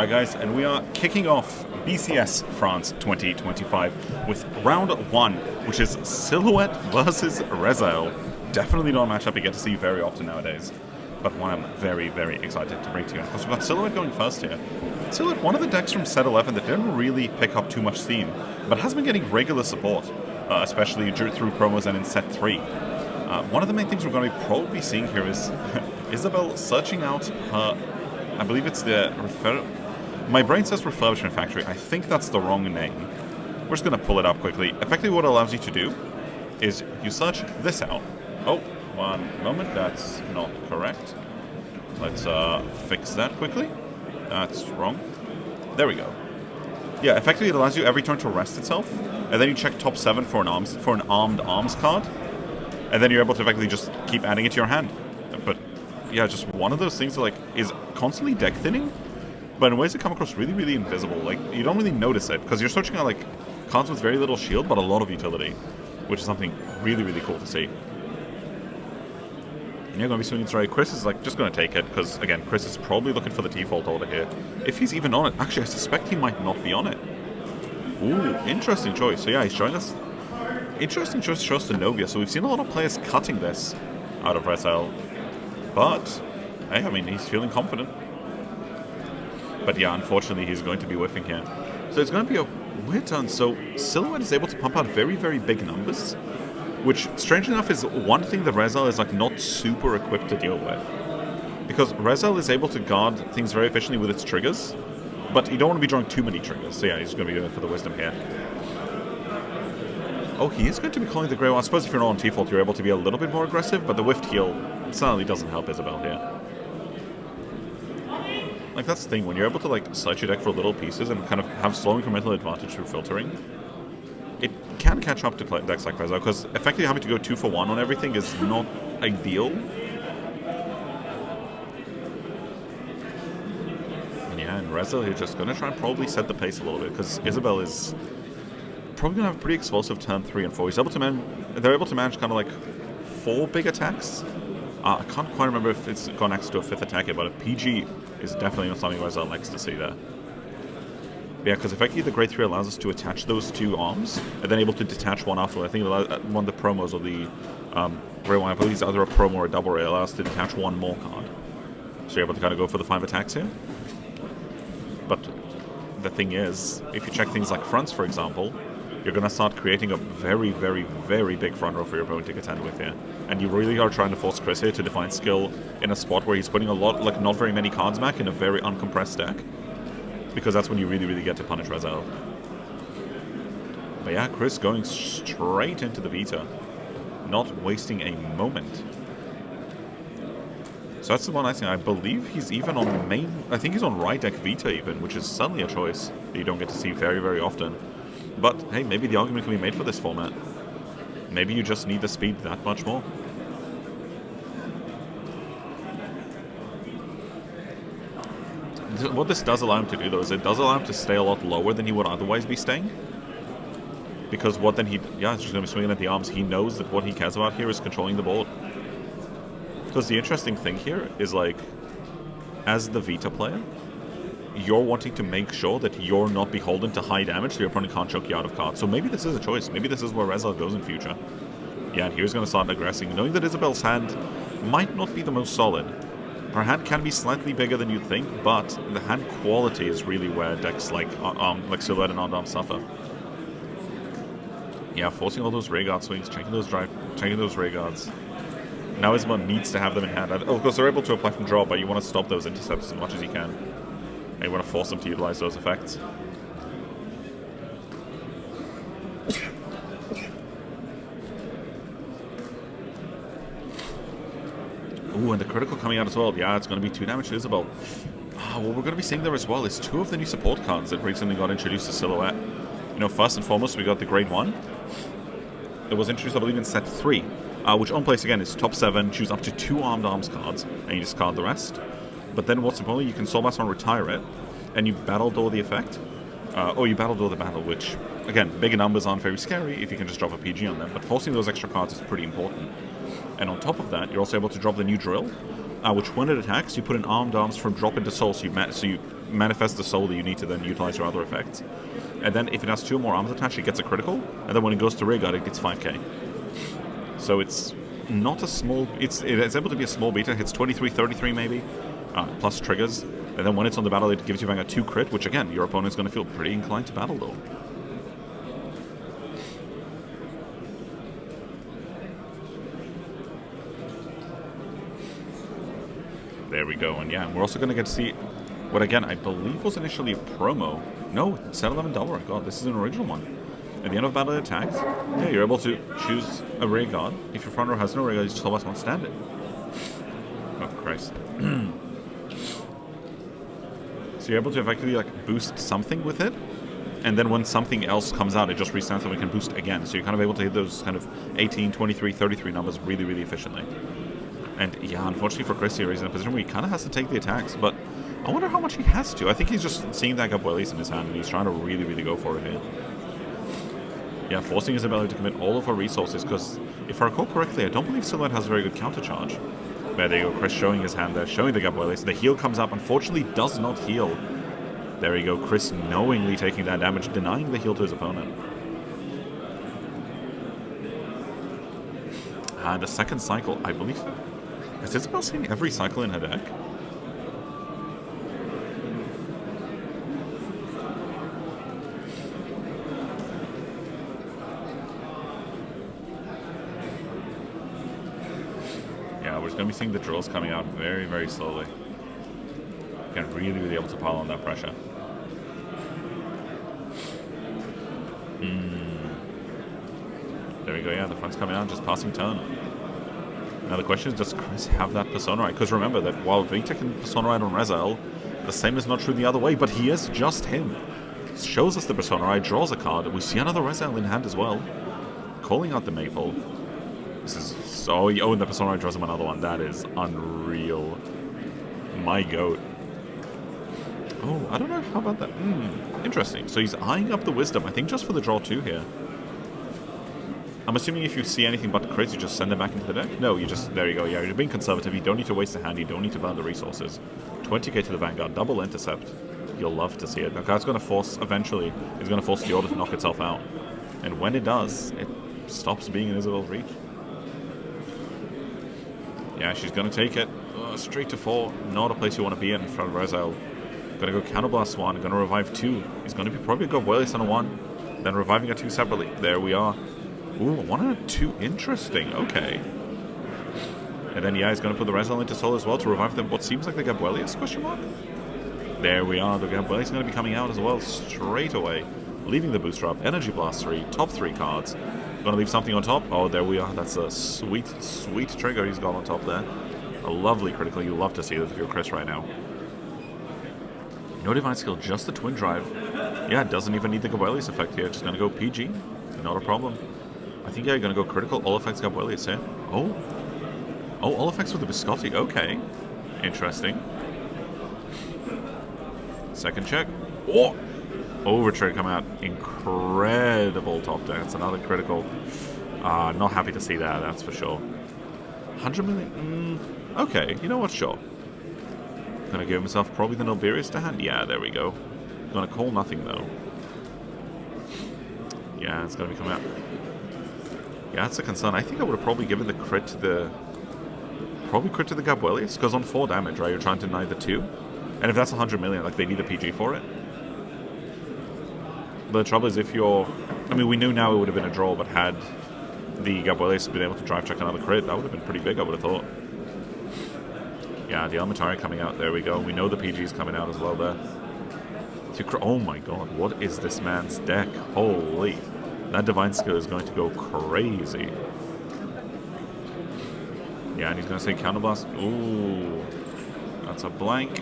Alright guys, and we are kicking off BCS France 2025 with round 1, which is Silhouette versus Rezael. Definitely not a matchup you get to see very often nowadays, but one I'm very, very excited to bring to you. Of course, we've got Silhouette going first here. Silhouette, one of the decks from set 11 that didn't really pick up too much steam, but has been getting regular support, especially through promos and in set 3. One of the main things we're going to be probably seeing here is Isabelle searching out her, I believe it's the my brain says refurbishment factory. I think that's the wrong name. We're just going to pull it up quickly. Effectively what it allows you to do is you search this out. Oh, one moment, that's not correct. Let's fix that quickly. That's wrong. There we go. Yeah, effectively it allows you every turn to rest itself, and then you check top 7 for an armed arms card, and then you're able to effectively just keep adding it to your hand. But yeah, just one of those things that is constantly deck thinning, but in ways that come across really, really invisible. You don't really notice it, because you're searching out cards with very little shield, but a lot of utility, which is something really, really cool to see. And you're going to be swinging straight. Chris is just going to take it, because again, Chris is probably looking for the default order here. If he's even on it. Actually, I suspect he might not be on it. Ooh, interesting choice. So yeah, he's showing us... Interesting choice to show us the Novia. So we've seen a lot of players cutting this out of Rezael. But, hey, I mean, he's feeling confident. But yeah, unfortunately, he's going to be whiffing here. So it's going to be a weird turn. So Silhouette is able to pump out very, very big numbers, which, strangely enough, is one thing that Rezael is not super equipped to deal with. Because Rezael is able to guard things very efficiently with its triggers, but you don't want to be drawing too many triggers. So yeah, he's going to be going for the Wisdom here. Oh, he is going to be calling the Grey One. I suppose if you're not on default, you're able to be a little bit more aggressive, but the Whiffed Heal certainly doesn't help Isabelle here. That's the thing, when you're able to slice your deck for little pieces and kind of have slow incremental advantage through filtering, it can catch up to decks like Rezael, because effectively having to go 2 for 1 on everything is not ideal. And yeah, and Rezael is just going to try and probably set the pace a little bit, because Isabelle is probably going to have a pretty explosive turn 3 and 4. They're able to manage kind of 4 big attacks. I can't quite remember if it's gone next to a 5th attack yet, but a PG is definitely not something Rezael likes to see there. But yeah, because effectively the Grade 3 allows us to attach those 2 arms, and then able to detach one after. I think one of the promos of the Grey 1, I believe it's either a promo or a double ray, allows us to detach one more card. So you're able to kind of go for the 5 attacks here. But the thing is, if you check things like fronts, for example, you're going to start creating a very, very, very big front row for your opponent to contend with here. And you really are trying to force Chris here to define skill in a spot where he's putting a lot, not very many cards back in a very uncompressed deck. Because that's when you really, really get to punish Rezael. But yeah, Chris going straight into the Vita. Not wasting a moment. So that's the one nice thing. I believe he's even on main... I think he's on right deck Vita even, which is suddenly a choice that you don't get to see very, very often. But, hey, maybe the argument can be made for this format. Maybe you just need the speed that much more. What this does allow him to do, though, is it does allow him to stay a lot lower than he would otherwise be staying. Because what then he... Yeah, he's just going to be swinging at the arms. He knows that what he cares about here is controlling the board. Because the interesting thing here is, as the Vita player, you're wanting to make sure that you're not beholden to high damage so your opponent can't choke you out of cards. So maybe this is a choice. Maybe this is where Rezael goes in future. Yeah, and here's going to start aggressing, knowing that Isabelle's hand might not be the most solid. Her hand can be slightly bigger than you'd think, but the hand quality is really where decks like Silhouette and Arm suffer. Yeah, forcing all those Ray Guard swings, checking those Ray Guards. Now Isabelle needs to have them in hand. Of course, they're able to apply from draw, but you want to stop those intercepts as much as you can. And you want to force them to utilize those effects. Ooh, and the critical coming out as well. Yeah, it's going to be 2 damage to Isabelle. What we're going to be seeing there as well is 2 of the new support cards that recently got introduced to Silhouette. First and foremost, we got the Grade 1. It was introduced, I believe, in set 3, which on place again is top 7, choose up to 2 armed arms cards, and you discard the rest. But then what's importantly, you can Soul Blast on retire it, and you Battle Door the effect. Or you Battle Door the battle, which, again, bigger numbers aren't very scary if you can just drop a PG on them, but forcing those extra cards is pretty important. And on top of that, you're also able to drop the new Drill, which when it attacks, you put an Armed Arms from drop into Soul, so you manifest the soul that you need to then utilize your other effects. And then if it has 2 more arms attached, it gets a critical, and then when it goes to rear guard, it gets 5k. So it's not a small... It's able to be a small beta, hits 23, 33 maybe, plus triggers, and then when it's on the battle, it gives you Vanguard 2 crit, which again, your opponent's going to feel pretty inclined to battle though. There we go, and yeah, we're also going to get to see what, again, I believe was initially a promo. No, set 11 double. God, this is an original one. At the end of battle it attacks, yeah, you're able to choose a rear guard. If your front row has no rear guard, you just hold us one stand it. Oh, Christ. So you're able to effectively, like, boost something with it, and then when something else comes out, it just restarts and we can boost again. So you're kind of able to hit those kind of 18, 23, 33 numbers really, really efficiently. And yeah, unfortunately for Chris here, he's in a position where he kind of has to take the attacks, but I wonder how much he has to. I think he's just seeing that Gabuelis in his hand, and he's trying to really, really go for it here. Yeah, forcing Isabelle to commit all of her resources, because if I recall correctly, I don't believe Silhouette has very good counter charge. There you go, Chris showing his hand there, showing the Gabuelis. The heal comes up, unfortunately does not heal. There you go, Chris knowingly taking that damage, denying the heal to his opponent. And the second cycle, I believe... Is Isabelle seeing every cycle in her deck? Yeah, we're just going to be seeing the drills coming out very, very slowly. Again, really, really able to pile on that pressure. There we go, yeah, the front's coming out, just passing turn. Now the question is, does Chris have that Persona Ride? Because remember that while Vita can Persona Ride on Rezael, the same is not true the other way, but he is just him. Shows us the Persona Ride, draws a card, we see another Rezael in hand as well. Calling out the Maple. This is so... Oh, and the Persona Ride draws him another one. That is unreal. My goat. Oh, I don't know, how about that? Interesting. So he's eyeing up the Wisdom, I think just for the draw 2 here. I'm assuming if you see anything but the crits, you just send them back into the deck? No, you just... There you go, yeah, you're being conservative, you don't need to waste a hand, you don't need to burn the resources. 20k to the Vanguard, double intercept. You'll love to see it. Now, that's going to force, eventually, it's going to force the order to knock itself out. And when it does, it stops being in Isabelle's reach. Yeah, she's going to take it. Straight to 4, not a place you want to be in front of Rezael. Going to go Counterblast 1, going to revive 2. He's going to be probably go Whaley on a 1, then reviving a 2 separately. There we are. Ooh, 1 and a 2. Interesting. Okay. And then, yeah, he's going to put the Rezael into Soul as well to revive them. What seems like the Gabuelius, question mark? There we are. The Gabuelius is going to be coming out as well straight away. Leaving the booster up. Energy Blast 3. Top 3 cards. Going to leave something on top. Oh, there we are. That's a sweet, sweet trigger he's got on top there. A lovely critical. You love to see that if you're Chris right now. No Divine Skill, just the Twin Drive. Yeah, it doesn't even need the Gabuelius effect here. Just going to go PG. Not a problem. I think, yeah, you're going to go critical. All effects Gabuelius here. Oh. Oh, all effects with the Biscotti. Okay. Interesting. Second check. Oh! Overtrade come out. Incredible top deck. That's another critical. Not happy to see that, that's for sure. 100 million? Okay, you know what? Sure. Gonna give himself probably the Nilberius to hand. Yeah, there we go. Gonna call nothing, though. Yeah, it's gonna be coming out. Yeah, that's a concern. I think I would have probably given the crit to the... Probably crit to the Gabuelius, because on 4 damage, right, you're trying to deny the 2. And if that's 100 million, like, they need a PG for it. But the trouble is if you're... I mean, we knew now it would have been a draw, but had the Gabuelius been able to drive check another crit, that would have been pretty big, I would have thought. Yeah, the Almatari coming out. There we go. We know the PG's coming out as well there. Oh my god, what is this man's deck? Holy. That Divine Skill is going to go crazy. Yeah, and he's going to say Counterblast. Ooh. That's a blank.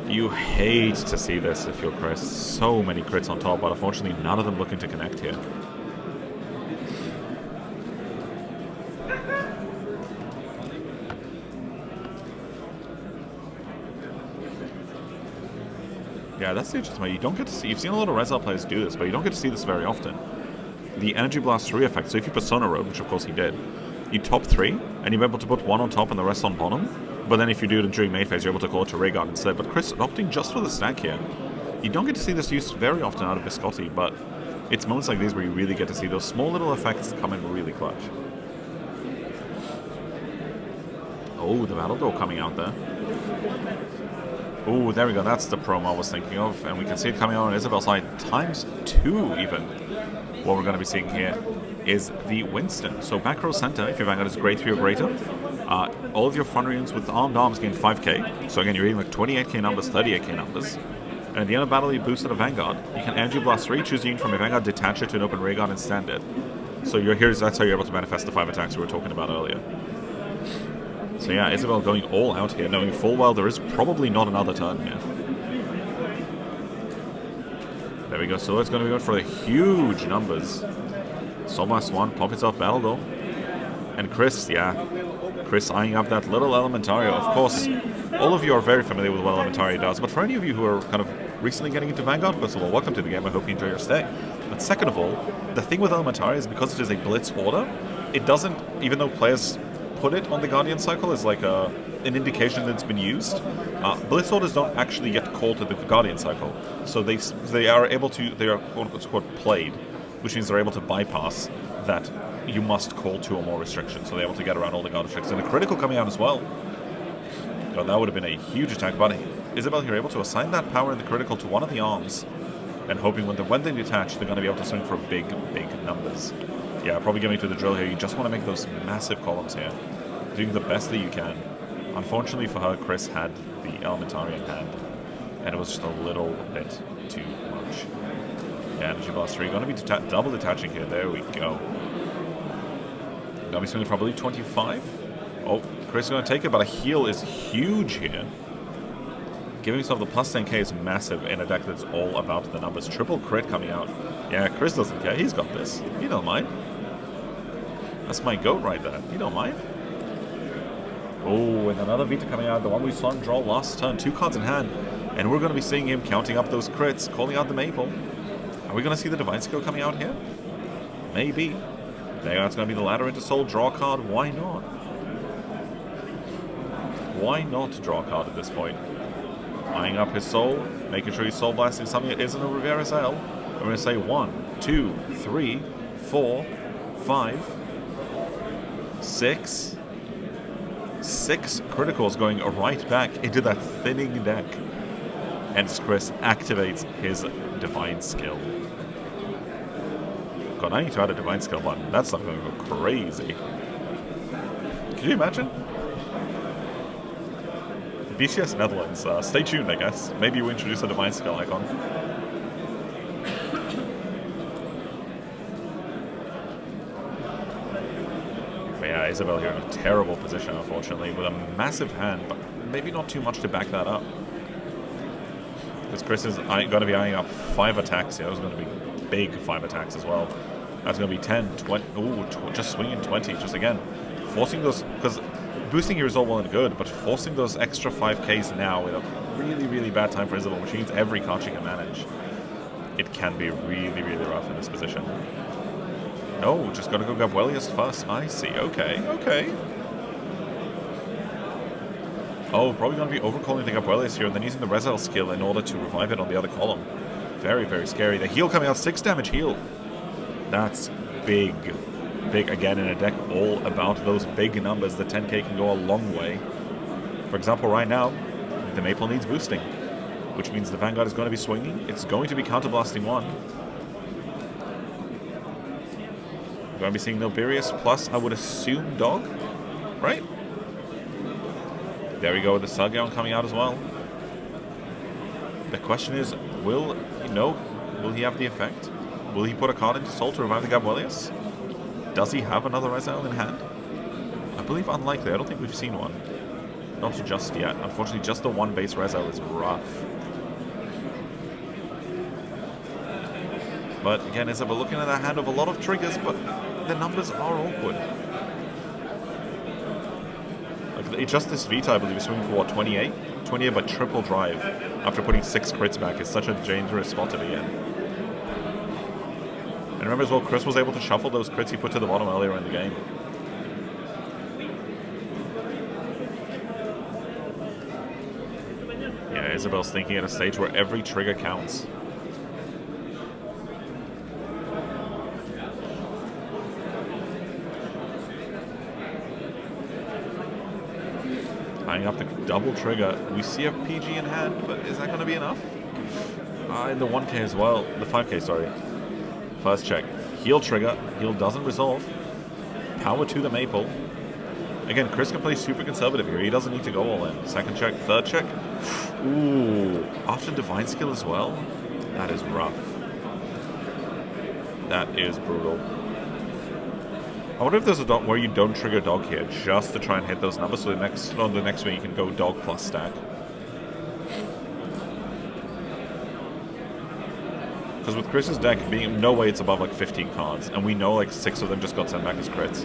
You hate to see this if you're Chris. So many crits on top, but unfortunately none of them looking to connect here. Yeah, that's the interesting way. You don't get to see... You've seen a lot of Rezael players do this, but you don't get to see this very often. The Energy Blast 3 effect, so if you Persona Road, which of course he did, you top 3, and you're able to put 1 on top and the rest on bottom, But then if you do it during main phase, you're able to call it to Rhaegar instead. But Chris opting just for the stack here. You don't get to see this used very often out of Biscotti, but it's moments like these where you really get to see those small little effects come in really clutch. Oh, the Battle Door coming out there. Oh, there we go. That's the promo I was thinking of. And we can see it coming out on Isabelle's side ×2 even. What we're going to be seeing here is the Winston. So back row center, if your Vanguard is grade 3 or greater, all of your front units with armed arms gain 5k. So again, you're reading like 28k numbers, 38k numbers. And at the end of battle, you boost at a Vanguard. You can Energy Blast 3, choose a unit from your Vanguard, detach it to an open Rhaegar and stand it. So that's how you're able to manifest the 5 attacks we were talking about earlier. So yeah, Isabelle going all out here, knowing full well there is probably not another turn here. There we go, so it's going to be going for the huge numbers. Soul Blast 1, pop itself Battle Door. And Chris, Chris eyeing up that little Elementario. Of course, all of you are very familiar with what Elementario does, but for any of you who are kind of recently getting into Vanguard, first of all, welcome to the game, I hope you enjoy your stay. But second of all, the thing with Elementario is because it is a Blitz order, it doesn't, even though players put it on the Guardian cycle as like an indication that it's been used, Blitz orders don't actually get called to the Guardian cycle. So they are quote unquote played, which means they're able to bypass that you must call 2 or more restrictions, so they're able to get around all the Guard restrictions. And a critical coming out as well. God, that would have been a huge attack, but Isabelle here able to assign that power in the critical to one of the arms, and hoping when they detach, they're going to be able to swing for big numbers. Yeah, probably getting to the drill here. You just want to make those massive columns here, doing the best that you can. Unfortunately for her, Chris had the Elementario in hand, and it was just a little bit too much. Yeah, Energy Blast 3, going to be double detaching here. There we go. Going to be swinging probably 25. Oh, Chris is going to take it, but a heal is huge here. Giving himself the plus 10k is massive in a deck that's all about the numbers. Triple crit coming out. Yeah, Chris doesn't care. He's got this. He don't mind. That's my goat right there. He don't mind. Oh, and another Vita coming out. The one we saw him draw last turn. 2 cards in hand. And we're going to be seeing him counting up those crits, calling out the Maple. Are we going to see the Divine Skill coming out here? Maybe. There, it's going to be the Ladder into Soul. Draw a card. Why not? Why not draw a card at this point? Eyeing up his soul, making sure he's soul blasting something that isn't a Rivera Sale. We're going to say 1, 2, 3, 4, 5, 6. 6 criticals going right back into that thinning deck. And Chris activates his Divine Skill. God, I need to add a Divine Skill button. That's not going to go crazy. Can you imagine? BCS Netherlands, stay tuned, I guess. Maybe we introduce a Divine Skill icon. But yeah, Isabelle here in a terrible position, unfortunately, with a massive hand, but maybe not too much to back that up. Because Chris is going to be eyeing up 5 attacks here. Those are going to be big 5 attacks as well. That's going to be 10, 20, just swinging 20, just again, forcing those, because boosting here is all well and good, but forcing those extra 5Ks now in a really, really bad time for Isabelle, which means every card she can manage, it can be really, really rough in this position. No, just got to go Gabrielius first. I see. Okay, okay. Oh, probably going to be overcalling the Gabrielius here and then using the Rezael skill in order to revive it on the other column. Very, very scary. The heal coming out, 6 damage heal. That's big. Big again in a deck all about those big numbers. The 10k can go a long way. For example, right now, the Maple needs boosting, which means the Vanguard is going to be swinging. It's going to be counterblasting 1. We're going to be seeing Nilberius plus, I would assume, Dog, right? There we go with the Sargon coming out as well. The question is, will he have the effect? Will he put a card into Soul to revive the Gabrielius? Does he have another Rezael in hand? I believe unlikely. I don't think we've seen one. Not just yet. Unfortunately, just the 1 base Rezael is rough. But again, Isabelle looking at a hand of a lot of triggers, but the numbers are awkward. Like, just this Vita, I believe, is swinging for what, 28? 28 by triple drive after putting 6 crits back is such a dangerous spot to be in. And remember as well, Chris was able to shuffle those crits he put to the bottom earlier in the game. Isabelle's thinking at a stage where every trigger counts. Tying up the double trigger. We see a PG in hand, but is that going to be enough? In the 1K as well. The 5K, sorry. First check. Heal trigger. Heal doesn't resolve. Power to the maple. Again, Chris can play super conservative here. He doesn't need to go all in. Second check. Third check. Ooh. After divine skill as well? That is rough. That is brutal. I wonder if there's a dog where you don't trigger dog here just to try and hit those numbers, so the next one you can go dog plus stack. Because with Chris's deck being no way it's above like 15 cards, and we know like 6 of them just got sent back as crits,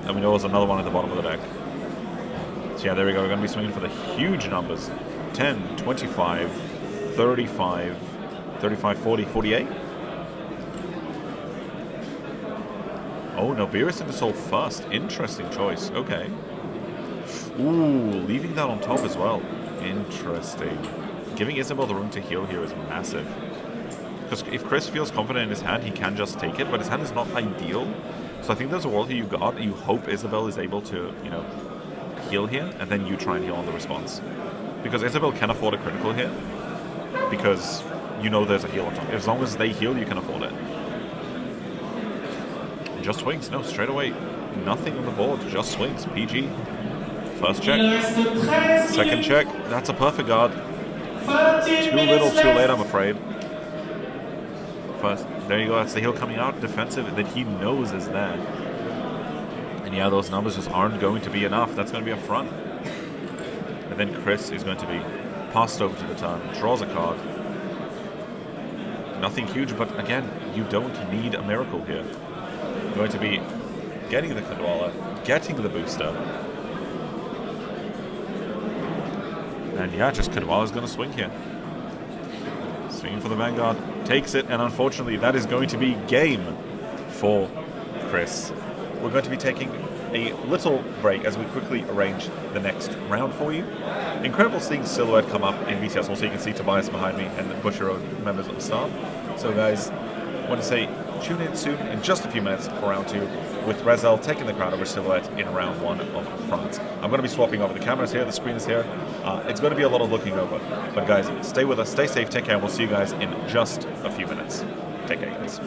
and we know there's another one at the bottom of the deck. So yeah, there we go. We're going to be swinging for the huge numbers: 10, 25, 35, 35, 40, 48. Oh, no, Beerus into Soul first. Interesting choice. Okay. Ooh, leaving that on top as well. Interesting. Giving Isabelle the room to heal here is massive. Because if Chris feels confident in his hand, he can just take it, but his hand is not ideal. So I think there's a world here you got. You hope Isabelle is able to, you know, heal here, and then you try and heal on the response. Because Isabelle can afford a critical here, because you know there's a heal on top. As long as they heal, you can afford it. Just swings. No, straight away. Nothing on the board. Just swings. PG. First check. Second check. That's a perfect guard. Too little, too late, I'm afraid. First, there you go. That's the heal coming out. Defensive that he knows is there. And yeah, those numbers just aren't going to be enough. That's going to be a front. And then Chris is going to be passed over to the turn. Draws a card. Nothing huge, but again, you don't need a miracle here. Going to be getting the Kadwala, getting the booster. And yeah, just Kadwala's going to swing here. Swinging for the Vanguard. Takes it, and unfortunately that is going to be game for Chris. We're going to be taking a little break as we quickly arrange the next round for you. Incredible seeing Silhouette come up in BTS. Also, you can see Tobias behind me and the Bushiroad members of the staff. So guys, I want to say tune in soon in just a few minutes for round 2 with Rezael taking the crown over Silhouette in round 1 of France. I'm going to be swapping over. The camera's here, the screen is here. It's going to be a lot of looking over. But guys, stay with us, stay safe, take care, and we'll see you guys in just a few minutes. Take care, guys.